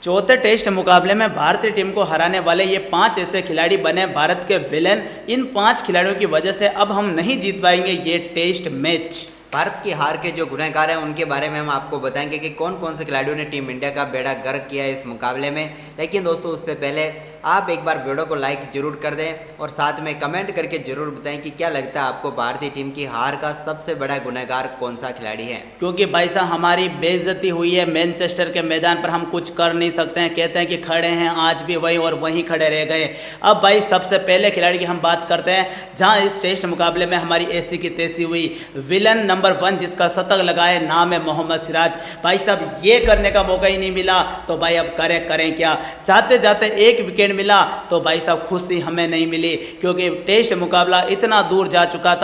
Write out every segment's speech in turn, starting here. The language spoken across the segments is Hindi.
चौथे टेस्ट मुकाबले में भारतीय टीम को हराने वाले ये 5 ऐसे खिलाड़ी बने भारत के विलेन। इन 5 खिलाड़ियों की वजह से अब हम नहीं जीत पाएंगे ये टेस्ट मैच। भारत की हार के जो गुनहगार हैं उनके बारे में हम आपको बताएंगे कि कौन कौन से खिलाड़ियों ने टीम इंडिया का बेड़ा गर्क किया है इस मुकाबले में। लेकिन दोस्तों उससे पहले आप एक बार वीडियो को लाइक जरूर कर दें और साथ में कमेंट करके जरूर बताएं कि क्या लगता है आपको भारतीय टीम की हार का सबसे बड़ा गुनहगार कौन सा खिलाड़ी है। क्योंकि भाई साहब हमारी बेइज्जती हुई है मैनचेस्टर के मैदान पर, हम कुछ कर नहीं सकते हैं। कहते हैं कि खड़े हैं आज भी वही और वहीं खड़े रह गए। अब भाई सबसे पहले खिलाड़ी की हम बात करते हैं जहां इस टेस्ट मुकाबले में हमारी ऐसी की तैसी हुई। विलन नंबर 1 जिसका शतक लगाए नाम है मोहम्मद सिराज। भाई साहब ये करने का मौका ही नहीं मिला तो भाई अब करें क्या। चाहते जाते एक विकेट मिला तो भाई साहब खुशी हमें नहीं मिली, क्योंकि टेस्ट मुकाबला इतना दूर जा चुका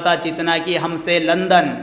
था जितना कि हमसे लंदन।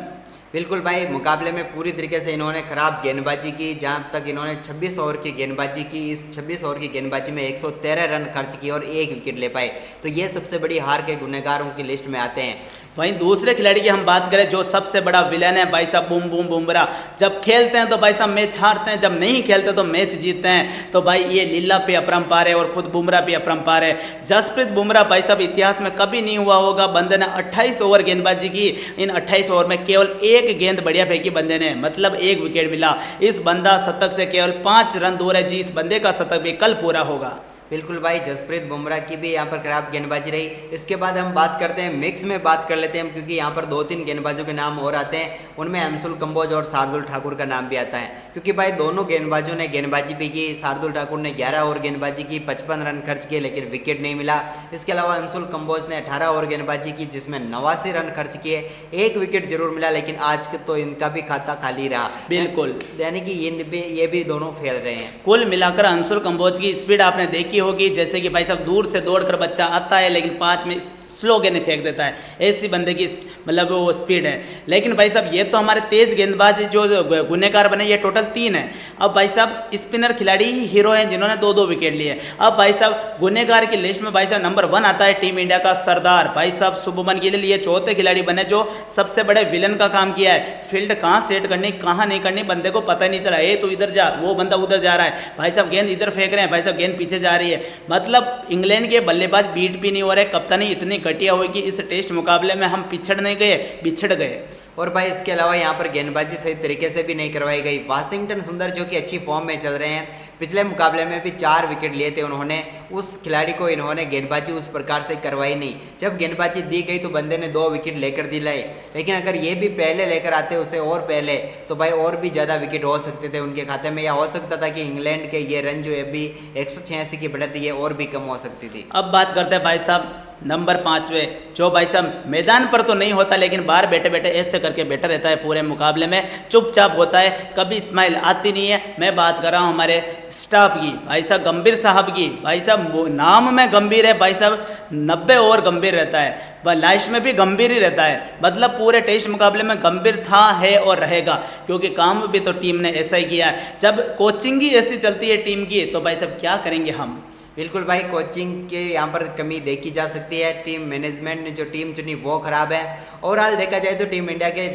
बिल्कुल भाई, मुकाबले में पूरी तरीके से इन्होंने खराब गेंदबाजी की। जहां तक इन्होंने 26 ओवर की गेंदबाजी की, इस 26 ओवर की गेंदबाजी में 113 रन खर्च किए और 1 विकेट ले पाए। तो ये सबसे बड़ी हार के गुनहगारों की लिस्ट में आते हैं। वहीं दूसरे खिलाड़ी की हम बात करें जो सबसे बड़ा विलेन है भाई साहब बुमराह। जब खेलते हैं तो भाई साहब मैच हारते हैं, जब नहीं खेलते तो मैच जीतते हैं। तो भाई ये लीला पे अपरंपार है और खुद बुमराह भी अपरंपार है। जसप्रीत बुमराह भाई साहब इतिहास में कभी नहीं हुआ होगा, बंदे ने 28 ओवर गेंदबाजी की। इन 28 ओवर में केवल 1 गेंद बढ़िया फेंकी बंदे ने, मतलब 1 विकेट मिला। इस बंदा शतक से केवल 5 रन दूर है जी, इस बंदे का शतक भी कल पूरा होगा। बिल्कुल भाई, जसप्रीत बुमराह की भी यहाँ पर खराब गेंदबाजी रही। इसके बाद हम बात करते हैं मिक्स में बात कर लेते हैं हम, क्योंकि यहाँ पर 2-3 गेंदबाजों के नाम और आते हैं। उनमें अंशुल कंबोज और शार्दुल ठाकुर का नाम भी आता है, क्योंकि भाई दोनों गेंदबाजों ने गेंदबाजी भी की। शार्दुल ठाकुर ने 11 ओवर गेंदबाजी की, 55 रन खर्च किए लेकिन विकेट नहीं मिला। इसके अलावा अंशुल कंबोज ने 18 ओवर गेंदबाजी की जिसमें 89 रन खर्च किए, 1 विकेट जरूर मिला। लेकिन आज तो इनका भी खाता खाली रहा। बिल्कुल, यानी कि ये भी दोनों फेल रहे हैं। कुल मिलाकर अंशुल कंबोज की स्पीड आपने देखी होगी, जैसे कि भाई साहब दूर से दौड़कर बच्चा आता है लेकिन 5 में स्लो गेंद फेंक देता है, ऐसी बंदे की मतलब वो स्पीड है। लेकिन भाई साहब ये तो हमारे तेज गेंदबाज जो गुनहगार बने ये टोटल 3 है। अब भाई साहब स्पिनर खिलाड़ी ही हीरो हैं जिन्होंने 2-2 विकेट लिए। अब भाई साहब गुनहगार की लिस्ट में भाई साहब नंबर 1 आता है टीम इंडिया का सरदार भाई साहब शुभमन गिल। ये चौथे खिलाड़ी बने जो सबसे बड़े विलन का काम किया है। फील्ड कहाँ सेट करनी कहाँ नहीं करनी बंदे को पता ही नहीं चला। ये तो इधर जा, वो बंदा उधर जा रहा है, भाई साहब गेंद इधर फेंक रहे हैं, भाई साहब गेंद पीछे जा रही है। मतलब इंग्लैंड के बल्लेबाज बीट भी नहीं हो रहे। कप्तानी इतनी घटिया हुई कि इस टेस्ट मुकाबले में हम पिछड़ नहीं गए, बिछड़ गए। और भाई इसके अलावा यहाँ पर गेंदबाजी सही तरीके से भी नहीं करवाई गई। वाशिंगटन सुंदर जो कि अच्छी फॉर्म में चल रहे हैं, पिछले मुकाबले में भी 4 विकेट लिए थे उन्होंने। उस खिलाड़ी को इन्होंने गेंदबाजी उस प्रकार से करवाई नहीं। जब गेंदबाजी दी गई तो बंदे ने 2 विकेट लेकर दिलाई, लेकिन अगर ये भी पहले लेकर आते उसे और पहले तो भाई और भी ज़्यादा विकेट हो सकते थे उनके खाते में, या हो सकता था कि इंग्लैंड के ये रन जो है अभी 186 की बढ़त ये और भी कम हो सकती थी। अब बात करते हैं भाई साहब नंबर 5वें, जो भाई साहब मैदान पर तो नहीं होता लेकिन बाहर बैठे बैठे ऐसे करके बैठा रहता है पूरे मुकाबले में, चुपचाप होता है, कभी स्माइल आती नहीं है। मैं बात कर रहा हूँ हमारे स्टाफ की, भाई साहब गंभीर साहब की। भाई साहब नाम में गंभीर है, भाई साहब 90 ओवर गंभीर रहता है, लास्ट में भी गंभीर ही रहता है। मतलब पूरे टेस्ट मुकाबले में गंभीर था, है और रहेगा, क्योंकि काम भी तो टीम ने ऐसा ही किया है। जब कोचिंग ही ऐसी चलती है टीम की तो भाई साहब क्या करेंगे हम। बिल्कुल भाई, कोचिंग के यहाँ पर कमी देखी जा सकती है। टीम मैनेजमेंट ने जो टीम चुनी वो खराब है। ओवरऑल देखा जाए तो टीम इंडिया के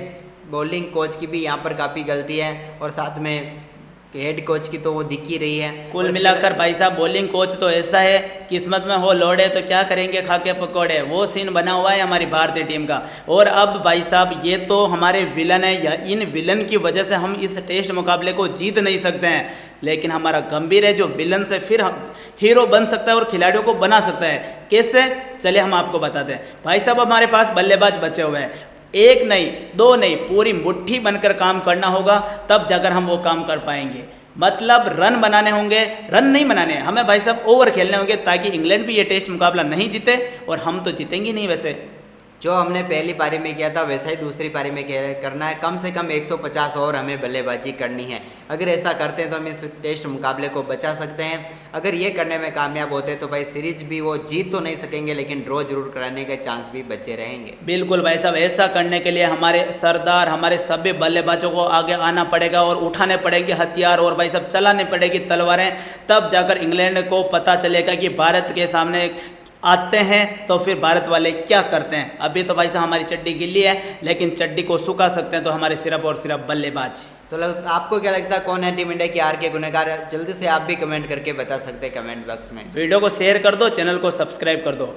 बॉलिंग कोच की भी यहाँ पर काफ़ी गलती है, और साथ में हेड कोच की तो वो दिख ही रही है। कुल मिलाकर भाई साहब बॉलिंग कोच तो ऐसा है, किस्मत में हो लोड़े तो क्या करेंगे खा के पकौड़े, वो सीन बना हुआ है हमारी भारतीय टीम का। और अब भाई साहब ये तो हमारे विलन है, या इन विलन की वजह से हम इस टेस्ट मुकाबले को जीत नहीं सकते हैं। लेकिन हमारा गंभीर है जो विलन से फिर हीरो बन सकता है और खिलाड़ियों को बना सकता है। कैसे, चलिए हम आपको बताते हैं। भाई साहब हमारे पास बल्लेबाज बचे हुए हैं, 1 नहीं 2 नहीं, पूरी मुट्ठी बनकर काम करना होगा, तब जाकर हम वो काम कर पाएंगे। मतलब रन बनाने होंगे, रन नहीं बनाने हमें भाई साहब ओवर खेलने होंगे, ताकि इंग्लैंड भी ये टेस्ट मुकाबला नहीं जीते, और हम तो जीतेंगे नहीं। वैसे जो हमने पहली पारी में किया था वैसा ही दूसरी पारी में करना है। कम से कम 150 ओवर हमें बल्लेबाजी करनी है। अगर ऐसा करते हैं तो हम इस टेस्ट मुकाबले को बचा सकते हैं। अगर ये करने में कामयाब होते हैं तो भाई सीरीज भी वो जीत तो नहीं सकेंगे, लेकिन ड्रॉ जरूर कराने के चांस भी बचे रहेंगे। बिल्कुल भाई साहब, ऐसा करने के लिए हमारे सरदार, हमारे सभी बल्लेबाजों को आगे आना पड़ेगा और उठाने पड़ेंगे हथियार, और भाई साहब चलाने पड़ेगी तलवारें। तब जाकर इंग्लैंड को पता चलेगा कि भारत के सामने आते हैं तो फिर भारत वाले क्या करते हैं। अभी तो भाई साहब हमारी चड्डी गिल्ली है, लेकिन चड्डी को सुखा सकते हैं तो हमारे सिर्फ और सिर्फ बल्लेबाज। तो आपको क्या लगता है कौन है टीम इंडिया की हार के गुनहगार? जल्दी से आप भी कमेंट करके बता सकते हैं कमेंट बॉक्स में। वीडियो को शेयर कर दो, चैनल को सब्सक्राइब कर दो।